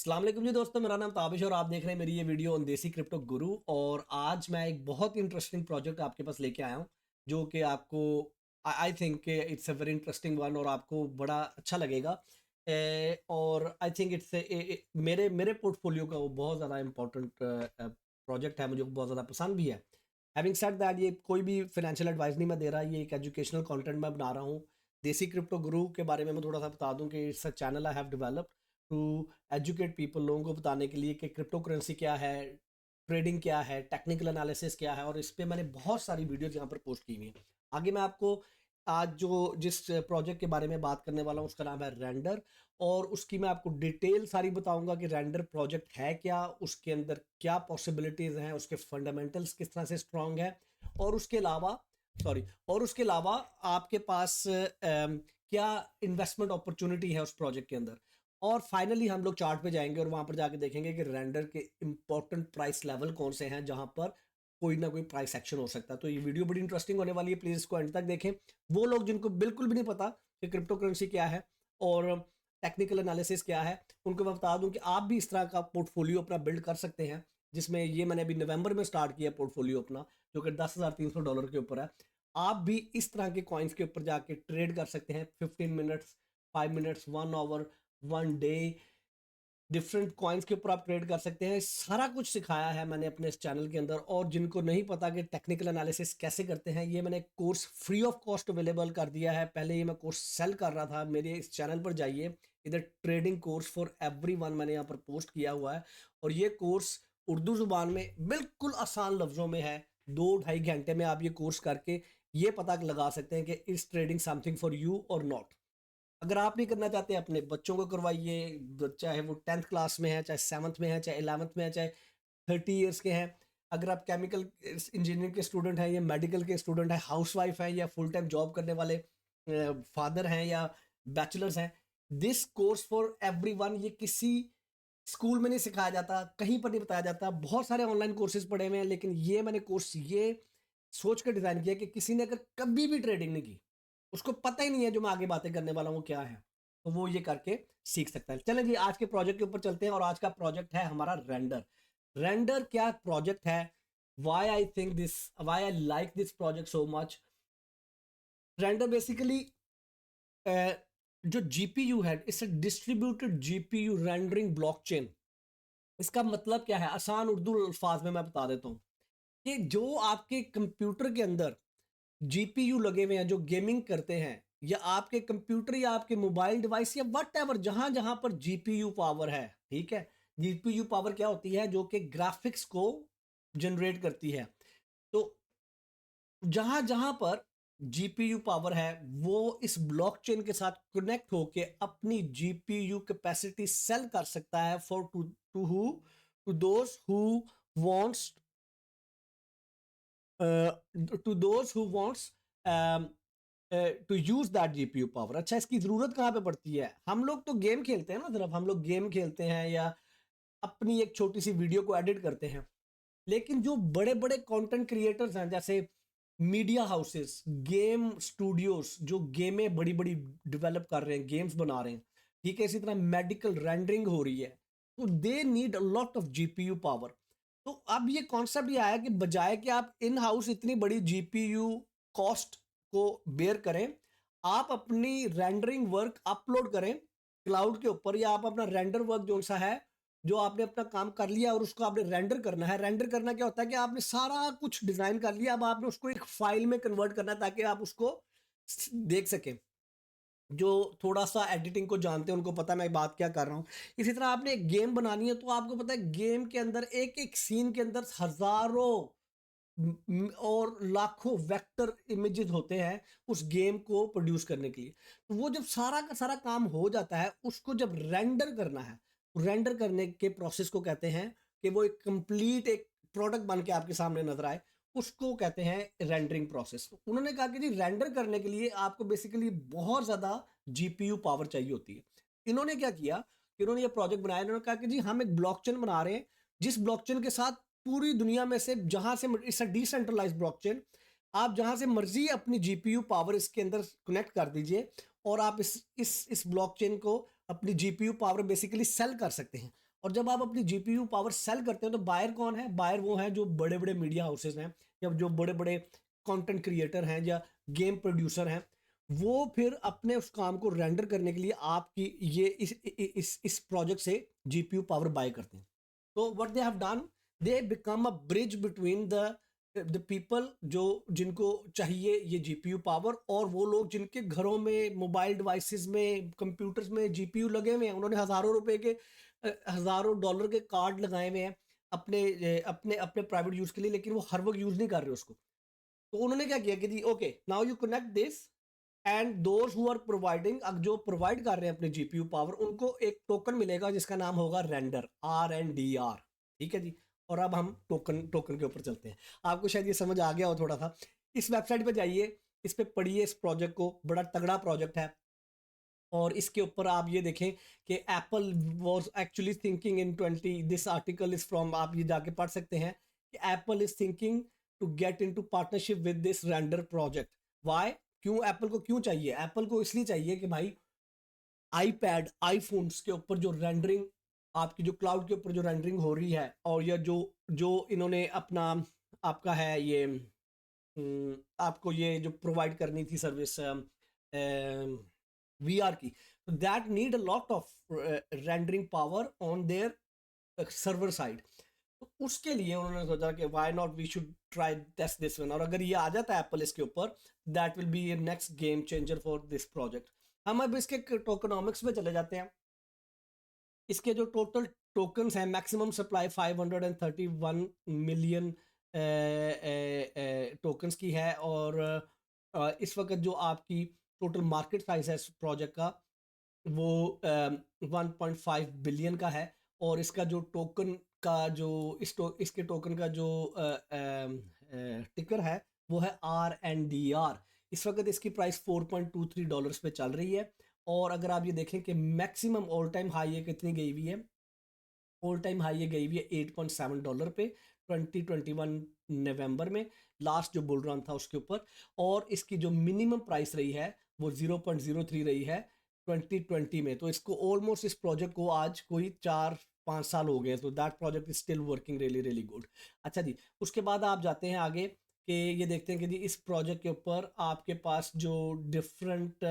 अस्सलाम वालेकुम जी दोस्तों, मेरा नाम ताबिश और आप देख रहे हैं मेरी ये वीडियो ऑन देसी क्रिप्टो गुरु। और आज मैं एक बहुत इंटरेस्टिंग प्रोजेक्ट आपके पास लेके आया हूँ जो कि आपको I think it's a very interesting one और आपको बड़ा अच्छा लगेगा। और आई थिंक मेरे मेरे पोर्टफोलियो का वो बहुत ज़्यादा इंपॉर्टेंट प्रोजेक्ट है, मुझे बहुत ज़्यादा पसंद भी है। हैविंग सेड दैट, ये कोई भी फाइनेंशियल एडवाइस नहीं मैं दे रहा, ये एक एजुकेशनल कंटेंट मैं बना रहा हूँ। देसी क्रिप्टो गुरु के बारे में मैं थोड़ा सा बता दूं कि it's a channel I have developed to educate people, लोगों को बताने के लिए कि क्रिप्टो करेंसी क्या है, ट्रेडिंग क्या है, टेक्निकल एनालिसिस क्या है। और इस पे मैंने बहुत सारी वीडियोज यहाँ पर पोस्ट की हुई हैं। आगे मैं आपको आज जो जिस प्रोजेक्ट के बारे में बात करने वाला हूँ उसका नाम है रेंडर, और उसकी मैं आपको डिटेल सारी बताऊंगा कि रेंडर प्रोजेक्ट है क्या, उसके अंदर क्या पॉसिबिलिटीज हैं, उसके फंडामेंटल्स किस तरह से स्ट्रांग है, और उसके अलावा और उसके अलावा आपके पास क्या इन्वेस्टमेंट अपॉर्चुनिटी है उस प्रोजेक्ट के अंदर। और फाइनली हम लोग चार्ट पे जाएंगे और वहां पर जाके देखेंगे कि रेंडर के इंपॉर्टेंट प्राइस लेवल कौन से हैं जहां पर कोई ना कोई प्राइस एक्शन हो सकता है। तो ये वीडियो बड़ी इंटरेस्टिंग होने वाली है, प्लीज इसको एंड तक देखें। वो लोग जिनको बिल्कुल भी नहीं पता कि क्रिप्टो करेंसी क्या है और टेक्निकल एनालिसिस क्या है, उनको मैं बता दूं कि आप भी इस तरह का पोर्टफोलियो अपना बिल्ड कर सकते हैं, जिसमें ये मैंने अभी नवंबर में स्टार्ट किया पोर्टफोलियो अपना, जो कि $10,300 के ऊपर है। आप भी इस तरह के कॉइन्स के ऊपर जाके ट्रेड कर सकते हैं, 15 minutes, 5 minutes, 1 hour, 1 day, different coins के ऊपर आप ट्रेड कर सकते हैं। सारा कुछ सिखाया है मैंने अपने इस चैनल के अंदर। और जिनको नहीं पता कि टेक्निकल एनालिसिस कैसे करते हैं, ये मैंने course free of cost available कर दिया है। पहले ये मैं कोर्स सेल कर रहा था, मेरे इस चैनल पर जाइए, इधर ट्रेडिंग कोर्स फॉर एवरीवन मैंने यहाँ पर पोस्ट किया हुआ है। और ये कोर्स उर्दू जुबान में बिल्कुल आसान लफ्जों में है। 2-2.5 घंटे में आप ये कोर्स करके ये पता लगा सकते हैं कि is trading something for you और नॉट। अगर आप नहीं करना चाहते, अपने बच्चों को करवाइए, चाहे वो 10th क्लास में है, चाहे 7th में है, चाहे 11th में है, चाहे 30 ईयर्स के हैं। अगर आप केमिकल इंजीनियरिंग के स्टूडेंट हैं या मेडिकल के स्टूडेंट हैं, हाउसवाइफ हैं या फुल टाइम जॉब करने वाले फादर हैं या बैचलर्स हैं, दिस कोर्स फॉर एवरीवन। ये किसी स्कूल में नहीं सिखाया जाता, कहीं पर नहीं बताया जाता। बहुत सारे ऑनलाइन कोर्सेज पढ़े हुए हैं, लेकिन ये मैंने कोर्स ये सोच कर डिजाइन किया कि किसी ने अगर कभी भी ट्रेडिंग नहीं की, उसको पता ही नहीं है जो मैं आगे बातें करने वाला हूँ क्या है, तो वो ये करके सीख सकता है। चलें जी, आज के प्रोजेक्ट के ऊपर चलते हैं। और आज का प्रोजेक्ट है हमारा रेंडर। रेंडर क्या प्रोजेक्ट है, why I like this project so much. Render basically जो जीपीयू है, it's distributed GPU rendering blockchain. इसका मतलब क्या है, आसान उर्दू अल्फाज में मैं बता देता हूँ कि जो आपके कंप्यूटर के अंदर जीपीयू लगे हुए हैं, जो गेमिंग करते हैं, या आपके कंप्यूटर या आपके मोबाइल डिवाइस या वट एवर, जहां जहां पर जीपीयू पावर है, ठीक है। जीपीयू पावर क्या होती है, जो कि ग्राफिक्स को जनरेट करती है। तो जहां जहां पर जीपीयू पावर है, वो इस ब्लॉकचेन के साथ कनेक्ट होके अपनी जीपीयू कैपेसिटी सेल कर सकता है for to those who wants to use that GPU power. अच्छा, इसकी जरूरत कहां पे पड़ती है? हम लोग तो गेम खेलते हैं ना, सिर्फ हम लोग गेम खेलते हैं या अपनी एक छोटी सी वीडियो को एडिट करते हैं। लेकिन जो बड़े बड़े कंटेंट क्रिएटर्स हैं, जैसे मीडिया हाउसेस, गेम स्टूडियोज, जो गेमें बड़ी बड़ी डेवलप कर रहे हैं, गेम्स बना रहे हैं, ठीक है, इसी तरह मेडिकल रेंडरिंग हो रही है, तो they need a lot of GPU power. तो अब ये कॉन्सेप्ट ये आया कि बजाय कि आप इन हाउस इतनी बड़ी जीपीयू कॉस्ट को बेयर करें, आप अपनी रेंडरिंग वर्क अपलोड करें क्लाउड के ऊपर, या आप अपना रेंडर वर्क जो सा है, जो आपने अपना काम कर लिया और उसको आपने रेंडर करना है। रेंडर करना क्या होता है कि आपने सारा कुछ डिजाइन कर लिया, अब आपने उसको एक फाइल में कन्वर्ट करना है ताकि आप उसको देख सकें। जो थोड़ा सा एडिटिंग को जानते हैं उनको पता है मैं बात क्या कर रहा हूं। इसी तरह आपने एक गेम बनानी है, तो आपको पता है गेम के अंदर एक एक सीन के अंदर हजारों और लाखों वेक्टर इमेजेस होते हैं उस गेम को प्रोड्यूस करने के लिए। तो वो जब सारा का सारा काम हो जाता है, उसको जब रेंडर करना है, रेंडर करने के प्रोसेस को कहते हैं कि वो एक कंप्लीट एक प्रोडक्ट बन के आपके सामने नजर आए, उसको कहते हैं रेंडरिंग प्रोसेस। तो उन्होंने कहा कि जी रेंडर करने के लिए आपको बेसिकली बहुत ज्यादा जीपीयू पावर चाहिए होती है। इन्होंने क्या किया कि इन्होंने ये प्रोजेक्ट बनाया, इन्होंने कहा कि जी हम एक ब्लॉकचेन बना रहे हैं, जिस ब्लॉकचेन के साथ पूरी दुनिया में से जहां से, इट्स अ डिसेंट्रलाइज्ड ब्लॉकचेन, आप जहां से मर्जी अपनी जीपीयू पावर इसके अंदर कनेक्ट कर दीजिए और आप इस ब्लॉकचेन को अपनी जीपीयू पावर बेसिकली सेल कर सकते हैं। और जब आप अपनी जीपीयू पावर सेल करते हैं तो बायर कौन है? बायर वो हैं जो बड़े बड़े मीडिया हाउसेज हैं या जो बड़े बड़े कंटेंट क्रिएटर हैं या गेम प्रोड्यूसर हैं। वो फिर अपने उस काम को रेंडर करने के लिए आपकी ये इस प्रोजेक्ट से जीपीयू पावर बाय करते हैं। तो what they have done, they become a bridge between the people जो जिनको चाहिए ये जीपीयू पावर, और वो लोग जिनके घरों में मोबाइल डिवाइसेस में कंप्यूटर्स में जीपीयू लगे हुए हैं। उन्होंने हज़ारों रुपए के हज़ारों डॉलर के कार्ड लगाए हुए हैं अपने अपने अपने प्राइवेट यूज़ के लिए, लेकिन वो हर वक्त यूज़ नहीं कर रहे उसको। तो उन्होंने क्या किया कि जी okay, now you connect this and those who are providing, अब जो प्रोवाइड कर रहे हैं अपने जीपीयू पावर, उनको एक टोकन मिलेगा जिसका नाम होगा रेंडर, RNDR। ठीक है जी। और अब हम टोकन टोकन के ऊपर चलते हैं। आपको शायद ये समझ आ गया हो थोड़ा सा। इस वेबसाइट पे जाइए, इस पे पढ़िए इस प्रोजेक्ट को, बड़ा तगड़ा प्रोजेक्ट है। और इसके ऊपर आप ये देखें कि Apple was actually thinking in 20, this article is from, आप ये जाके पढ़ सकते हैं कि Apple is thinking to get into partnership with this render project. Why? क्यों एप्पल को क्यों चाहिए? एप्पल को इसलिए चाहिए कि भाई आईपैड आईफोन्स के ऊपर जो रेंडरिंग, आपकी जो क्लाउड के ऊपर जो रेंडरिंग हो रही है, और या जो जो इन्होंने अपना आपका है ये आपको ये जो प्रोवाइड करनी थी सर्विस VR की, तो that need a lot of rendering power on their server side. तो उसके लिए उन्होंने सोचा कि why not we should try test this one, और अगर ये आ जाता है एप्पल इसके ऊपर, that will be a next game changer for this project. हम अब इसके टोकनॉमिक्स में चले जाते हैं। इसके जो टोटल टोकन्स हैं, मैक्सिमम सप्लाई 531 मिलियन टोकन्स की है। और इस वक्त जो आपकी टोटल मार्केट साइज है इस प्रोजेक्ट का, वो 1.5 बिलियन का है। और इसका जो टोकन का जो इसके टोकन का जो टिकर है वो है RNDR। इस वक्त इसकी प्राइस $4.23 पे चल रही है। और अगर आप ये देखें कि मैक्सिमम ऑल टाइम हाई ये कितनी गई हुई है, ऑल टाइम हाई ये गई हुई है $8.7 पे 2021 नवंबर में, लास्ट जो बुल रन था उसके ऊपर। और इसकी जो मिनिमम प्राइस रही है वो 0.03 रही है 2020 में। तो इसको ऑलमोस्ट, इस प्रोजेक्ट को आज कोई 4-5 साल हो गए, तो that project is still working really really good. अच्छा जी, उसके बाद आप जाते हैं आगे कि ये देखते हैं कि जी इस प्रोजेक्ट के ऊपर आपके पास जो डिफरेंट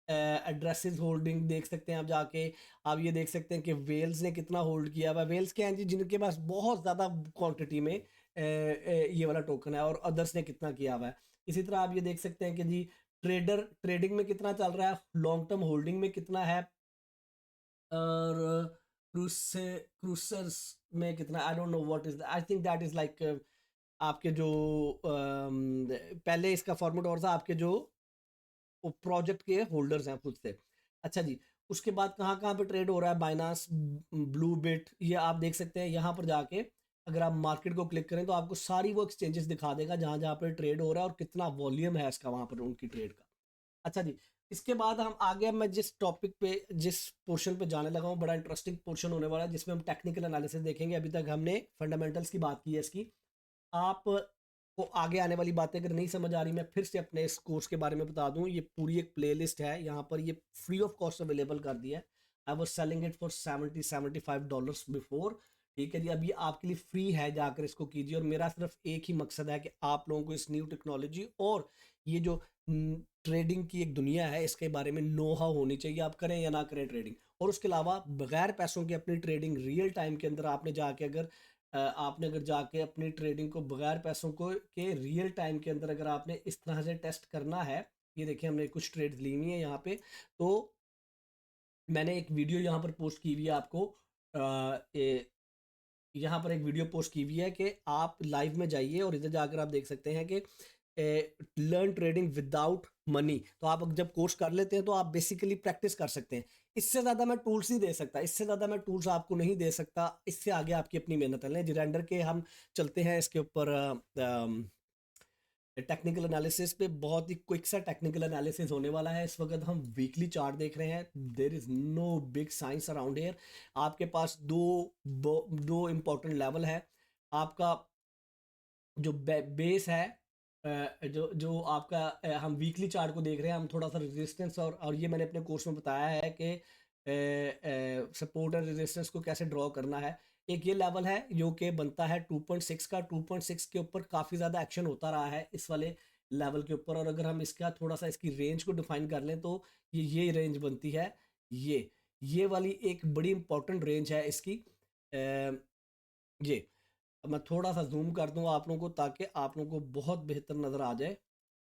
एड्रेसेस होल्डिंग देख सकते हैं आप जाके। आप ये देख सकते हैं कि वेल्स ने कितना होल्ड किया हुआ है। वेल्स क्या है जी, जिनके पास बहुत ज़्यादा क्वांटिटी में ये वाला टोकन है, और अदर्स ने कितना किया हुआ है। इसी तरह आप ये देख सकते हैं कि जी ट्रेडिंग में कितना चल रहा है, लॉन्ग टर्म होल्डिंग में कितना है, और क्रूसर्स में कितना, I don't know what is, I think that is like आपके जो पहले इसका फॉर्मेट और था, आपके जो प्रोजेक्ट के होल्डर्स हैं खुद से। अच्छा जी, उसके बाद कहाँ कहाँ पे ट्रेड हो रहा है, बाइनांस, ब्लू बिट, ये आप देख सकते हैं। यहाँ पर जाके अगर आप मार्केट को क्लिक करें तो आपको सारी वो एक्सचेंजेस दिखा देगा जहाँ जहाँ पे ट्रेड हो रहा है और कितना वॉल्यूम है इसका वहाँ पर उनकी ट्रेड का। अच्छा जी, इसके बाद हम आगे, मैं जिस टॉपिक पे जिस पोर्शन पे जाने लगा हूँ, बड़ा इंटरेस्टिंग पोर्शन होने वाला है जिसमें हम टेक्निकल एनालिसिस देखेंगे। अभी तक हमने फंडामेंटल्स की बात की है इसकी। आप को आगे आने वाली बातें अगर नहीं समझ आ रही, मैं फिर से अपने इस कोर्स के बारे में बता दूं। ये पूरी एक प्लेलिस्ट है, यहाँ पर ये फ्री ऑफ कॉस्ट अवेलेबल कर दिया है। I was selling it for $75 before. ठीक है जी, अब ये आपके लिए फ्री है, जाकर इसको कीजिए। और मेरा सिर्फ एक ही मकसद है कि आप लोगों को इस न्यू टेक्नोलॉजी और ये जो ट्रेडिंग की एक दुनिया है इसके बारे में नो हाउ होनी चाहिए। आप करें या ना करें ट्रेडिंग, और उसके अलावा बगैर पैसों की अपनी ट्रेडिंग रियल टाइम के अंदर आपने अगर जाके अपनी ट्रेडिंग को बगैर पैसों को के रियल टाइम के अंदर अगर आपने इस तरह से टेस्ट करना है, ये देखिए हमने कुछ ट्रेड्स ली हुई है यहाँ पे। तो मैंने एक वीडियो यहाँ पर पोस्ट की हुई है आपको, यहाँ पर एक वीडियो पोस्ट की हुई है कि आप लाइव में जाइए और इधर जाकर आप देख सकते हैं कि लर्न ट्रेडिंग विदाउट मनी। तो आप जब कोर्स कर लेते हैं तो आप बेसिकली प्रैक्टिस कर सकते हैं। इससे ज़्यादा मैं टूल्स नहीं दे सकता, इससे ज़्यादा मैं टूल्स आपको नहीं दे सकता। इससे आगे आपकी अपनी मेहनत है। जिरेंडर के हम चलते हैं इसके ऊपर टेक्निकल एनालिसिस पे। बहुत ही क्विक सा टेक्निकल एनालिसिस होने वाला है। इस वक्त हम वीकली चार्ट देख रहे हैं। There is no big science around here. आपके पास दो इंपॉर्टेंट लेवल है। आपका जो बेस है, जो जो आपका हम वीकली चार्ट को देख रहे हैं, हम थोड़ा सा रेजिस्टेंस और ये मैंने अपने कोर्स में बताया है कि सपोर्ट एंड रेजिस्टेंस को कैसे ड्रॉ करना है। एक ये लेवल है जो कि बनता है 2.6 का, 2.6 के ऊपर काफ़ी ज़्यादा एक्शन होता रहा है इस वाले लेवल के ऊपर। और अगर हम इसका थोड़ा सा इसकी रेंज को डिफाइन कर लें तो ये रेंज बनती है, ये वाली एक बड़ी इंपॉर्टेंट रेंज है इसकी। ये अब मैं थोड़ा सा जूम कर दूंगा आप लोगों को ताकि आप लोगों को बहुत बेहतर नज़र आ जाए।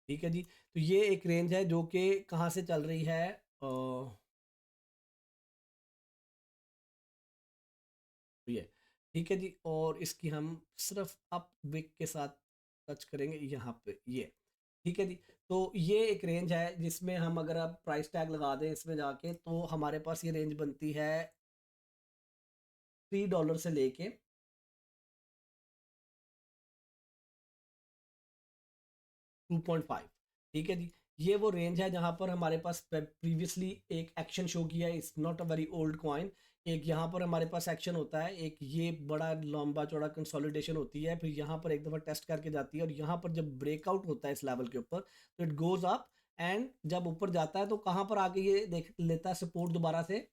ठीक है जी, तो ये एक रेंज है जो कि कहाँ से चल रही है, ये। ठीक है जी, और इसकी हम सिर्फ अप विक के साथ टच करेंगे यहाँ पे, ये। ठीक है जी, तो ये एक रेंज है जिसमें हम अगर आप प्राइस टैग लगा दें इसमें जाके तो हमारे पास ये रेंज बनती है $3 से लेके 2.5। ठीक है जी, ये वो रेंज है जहां पर हमारे पास प्रीवियसली एक एक्शन शो किया है। It's not a very old coin. एक यहाँ पर हमारे पास एक्शन होता है, एक ये बड़ा लंबा चौड़ा कंसोलिडेशन होती है, फिर यहाँ पर एक दफ़ा टेस्ट करके जाती है और यहाँ पर जब ब्रेकआउट होता है इस लेवल के ऊपर तो इट गोज अप। एंड जब ऊपर जाता है तो कहाँ पर आके ये देख लेता है सपोर्ट दोबारा से,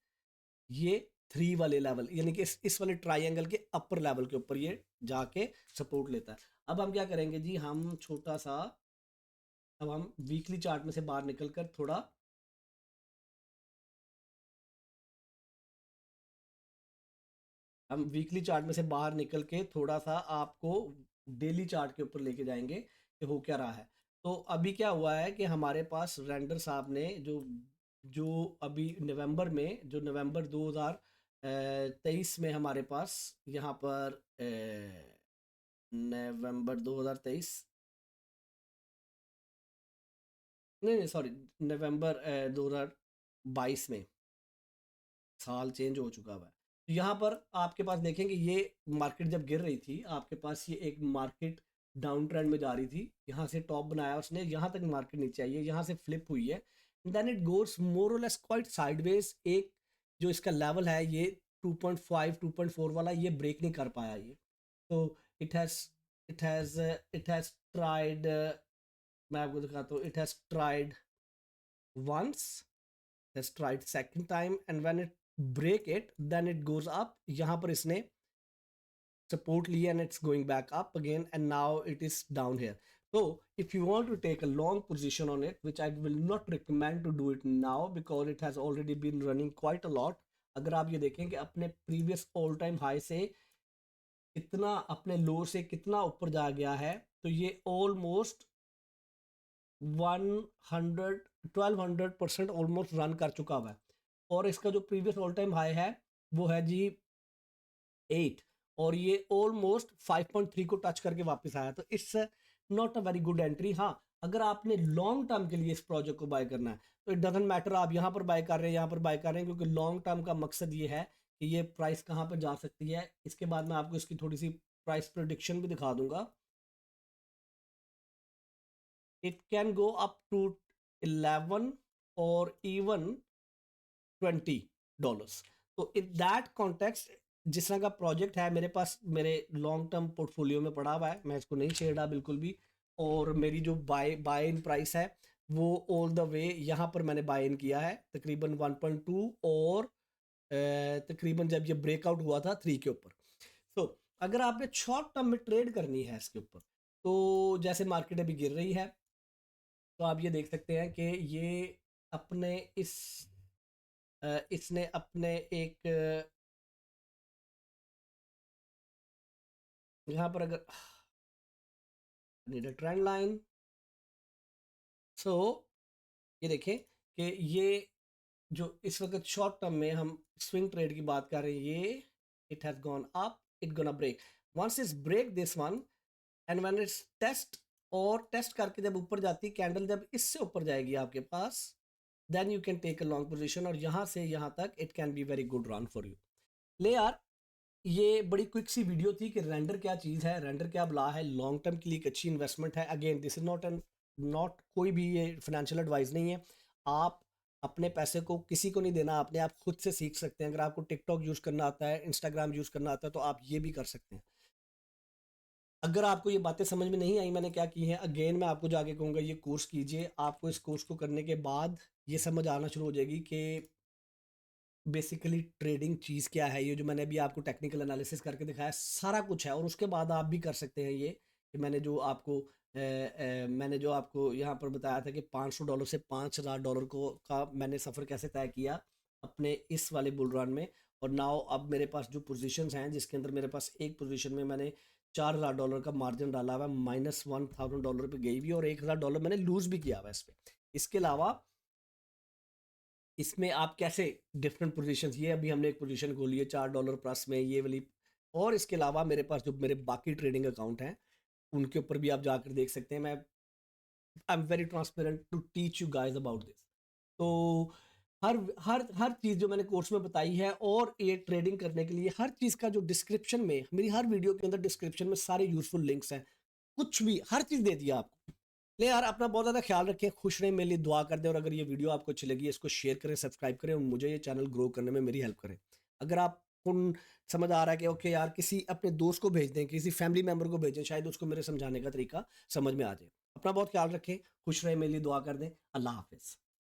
ये 3 वाले लेवल, यानी कि इस वाले ट्राइंगल के अपर लेवल के ऊपर ये जाके सपोर्ट लेता है। अब हम क्या करेंगे जी, हम छोटा सा, अब हम वीकली चार्ट में से बाहर निकलकर थोड़ा, हम वीकली चार्ट में से बाहर निकल के थोड़ा सा आपको डेली चार्ट के ऊपर लेके जाएंगे कि हो क्या रहा है। तो अभी क्या हुआ है कि हमारे पास रेंडर साहब ने जो जो अभी नवंबर में, जो नवंबर 2023 में हमारे पास यहाँ पर नवंबर 2023, नहीं नहीं सॉरी, नवंबर 2022 में, साल चेंज हो चुका हुआ है। तो यहाँ पर आपके पास देखेंगे ये मार्केट जब गिर रही थी आपके पास ये एक मार्केट डाउन ट्रेंड में जा रही थी, यहाँ से टॉप बनाया उसने, यहाँ तक मार्केट नीचे आई है, यहाँ से फ्लिप हुई है, देन इट गोस मोर और लेस क्वाइट साइडवेज। एक जो इसका लेवल है ये 2.5 2.4 वाला, ये ब्रेक नहीं कर पाया ये। तो it has it has it has tried, मैं आपको दिखाता हूँ, it has tried once, has tried second time, and when it break it then it goes up। यहाँ पर इसने support लिया and it's going back up again and now it is down here। so if you want to take a long position on it, which I will not recommend to do it now because it has already been running quite a lot। अगर आप ये देखें कि अपने previous all time high से कितना, अपने लो से कितना ऊपर जा गया है, तो ये ऑलमोस्ट 1200% ऑलमोस्ट रन कर चुका हुआ है। और इसका जो प्रीवियस ऑल टाइम हाई है वो है जी 8, और ये ऑलमोस्ट 5.3 को टच करके वापस आया। तो it's not a very good entry. हाँ, अगर आपने लॉन्ग टर्म के लिए इस प्रोजेक्ट को बाय करना है तो इट डजेंट मैटर आप यहाँ पर बाय कर रहे हैं, यहाँ पर बाय कर रहे हैं, क्योंकि लॉन्ग टर्म का मकसद ये है कि ये प्राइस कहाँ पर जा सकती है। इसके बाद मैं आपको इसकी थोड़ी सी प्राइस प्रोडिक्शन भी दिखा दूंगा। It can go up to 11 और इवन $20। तो इन दैट कॉन्टेक्स्ट जिस तरह का प्रोजेक्ट है मेरे पास, मेरे लॉन्ग टर्म पोर्टफोलियो में पड़ा हुआ है, मैं इसको नहीं छेड़ा बिल्कुल भी। और मेरी जो बाय इन प्राइस है वो ऑल द वे यहाँ पर मैंने बाय इन किया है तकरीबन 1.2, और तकरीबन जब ये ब्रेकआउट हुआ था 3 के ऊपर। तो अगर आपने शॉर्ट टर्म में ट्रेड करनी है इसके ऊपर, तो जैसे मार्केट अभी गिर रही है तो आप ये देख सकते हैं कि ये अपने इसने अपने एक यहाँ पर अगर नीड अ ट्रेंड लाइन, सो ये देखें कि ये जो इस वक्त शॉर्ट टर्म में हम स्विंग ट्रेड की बात कर रहे हैं, ये it has gone up, it gonna break, once is break this one and when it's test, और टेस्ट करके जब ऊपर जाती कैंडल, जब इससे ऊपर जाएगी आपके पास, then you can take a long position, और यहाँ से यहाँ तक it can be very good run for you. ले यार, ये बड़ी क्विक सी वीडियो थी कि रेंडर क्या चीज़ है, रेंडर क्या बला है, लॉन्ग टर्म के लिए एक अच्छी इन्वेस्टमेंट है। अगेन दिस इज नॉट कोई भी ये फाइनेंशियल एडवाइस नहीं है। आप अपने पैसे को किसी को नहीं देना, आपने आप खुद से सीख सकते हैं। अगर आपको टिकटॉक यूज़ करना आता है, इंस्टाग्राम यूज़ करना आता है, तो आप ये भी कर सकते हैं। अगर आपको ये बातें समझ में नहीं आई मैंने क्या की हैं, अगेन मैं आपको जाके कहूँगा ये कोर्स कीजिए। आपको इस कोर्स को करने के बाद ये समझ आना शुरू हो जाएगी कि बेसिकली ट्रेडिंग चीज़ क्या है, ये जो मैंने अभी आपको टेक्निकल एनालिसिस करके दिखाया सारा कुछ है, और उसके बाद आप भी कर सकते हैं ये कि मैंने जो आपको यहाँ पर बताया था कि $500 से $5000 को का मैंने सफ़र कैसे तय किया अपने इस वाले बुल रन में। और नाउ अब मेरे पास जो पोजीशंस हैं जिसके अंदर मेरे पास एक पोजीशन में मैंने $4000 का मार्जिन डाला हुआ है, -$1000 पे गई भी, और $1000 मैंने लूज़ भी किया हुआ है इस पे। इसके अलावा इसमें आप कैसे डिफरेंट पोजीशंस, ये अभी हमने एक पोजीशन खोली है $4 प्लस में ये वाली, और इसके अलावा मेरे पास जो मेरे बाकी ट्रेडिंग अकाउंट हैं उनके ऊपर भी आप जाकर देख सकते हैं। मैं I am very transparent to teach you guys about this. तो हर हर हर चीज़ जो मैंने कोर्स में बताई है, और ये ट्रेडिंग करने के लिए हर चीज़ का जो डिस्क्रिप्शन में, मेरी हर वीडियो के अंदर डिस्क्रिप्शन में सारे यूजफुल लिंक्स हैं, कुछ भी हर चीज़ दे दिया आपको। ले यार, अपना बहुत ज़्यादा ख्याल रखें, खुश रहें, मेरे लिए दुआ कर दें, और अगर ये वीडियो आपको अच्छी लगी इसको शेयर करें, सब्सक्राइब करें, और मुझे ये चैनल ग्रो करने में मेरी हेल्प करें। अगर आप उन समझ आ रहा है कि ओके यार, किसी अपने दोस्त को भेज दें, किसी फैमिली मेम्बर को भेजें, शायद उसको मेरे समझाने का तरीका समझ में आ जाए। अपना बहुत ख्याल रखें, खुश रहें, मेरे लिए दुआ कर दें। अल्लाह हाफिज़।